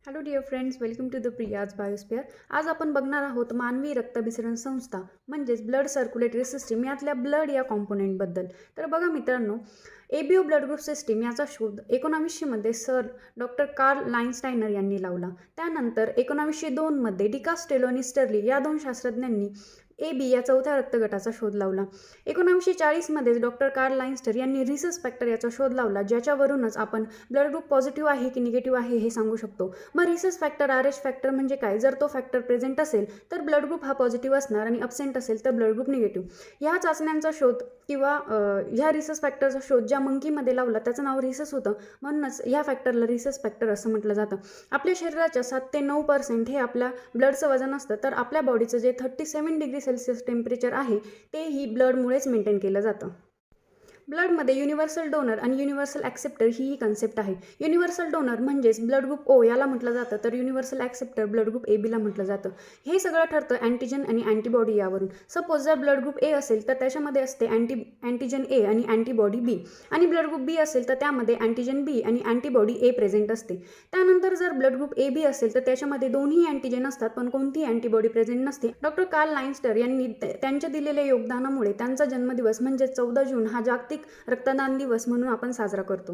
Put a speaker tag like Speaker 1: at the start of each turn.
Speaker 1: Hello dear friends, welcome to the Priya's biosphere. आज आपण बघणार आहोत मानवी रक्तभिसरण संस्था म्हणजेच ब्लड सर्क्युलेटरी सिस्टीम यातल्या ब्लड या कॉम्पोनेंटबद्दल. तर बघा मित्रांनो, एबीओ ब्लड ग्रुप सिस्टीम याचा शोध 1900मध्ये सर डॉक्टर कार्ल लाईनस्टायनर यांनी लावला. त्यानंतर 1902मध्ये डिकास्टेलो आणि स्टर्ली या दोन शास्त्रज्ञांनी AB या चौथ्या रक्तगटाचा शोध लावला. 1940मध्येच डॉक्टर कार्ल लाईन्स्टर यांनी रिसस फॅक्टर याचा शोध लावला, ज्याच्यावरूनच आपण ब्लड ग्रुप पॉझिटिव्ह आहे की निगेटिव्ह आहे हे सांगू शकतो. मग रिसस फॅक्टर RH फॅक्टर म्हणजे काय? जर तो फॅक्टर प्रेझेंट असेल तर ब्लड ग्रुप हा पॉझिटिव्ह असणार आणि अब्सेंट असेल तर ब्लड ग्रुप निगेटिव्ह. ह्या चाचण्यांचा शोध किंवा ह्या रिसस फॅक्टरचा शोध ज्या मंकीमध्ये लावला त्याचं नाव रिसस होतं, म्हणूनच ह्या फॅक्टरला रिसस फॅक्टर असं म्हटलं जातं. आपल्या शरीराच्या 7 ते 9% हे आपल्या ब्लडचं वजन असतं, तर आपल्या बॉडीचं जे 37°C टेम्परेचर आहे तेही ब्लडमुळेच मेंटेन केलं जातं. ब्लडमध्ये युनिव्हर्सल डोनर आणि युनिव्हर्सल ॲक्सेप्टर ही कन्सेप्ट आहे. युनिव्हर्सल डोनर म्हणजेच ब्लड ग्रुप O याला म्हटलं जातं, तर युनिव्हर्सल ॲक्सेप्टर ब्लड ग्रुप ABला म्हटलं जातं. हे सगळं ठरतं अँटीजन आणि अँटीबॉडी यावरून. सपोज जर ब्लड ग्रुप A असेल तर त्याच्यामध्ये असते अँटीजन A आणि अँटीबॉडी B, आणि ब्लड ग्रुप B असेल तर त्यामध्ये अँटीजन B आणि अँटीबॉडी A प्रेझेंट असते. त्यानंतर जर ब्लड ग्रुप AB असेल तर त्याच्यामध्ये दोन्ही अँटीजन असतात पण कोणतीही अँटीबॉडी प्रेझेंट नसते. डॉक्टर कार्ल लाईन्स्टर यांनी त्यांच्या दिलेल्या योगदानामुळे त्यांचा जन्मदिवस म्हणजे 14 जून हा जागतिक रक्तदान दिवस म्हणून आपण साजरा करतो.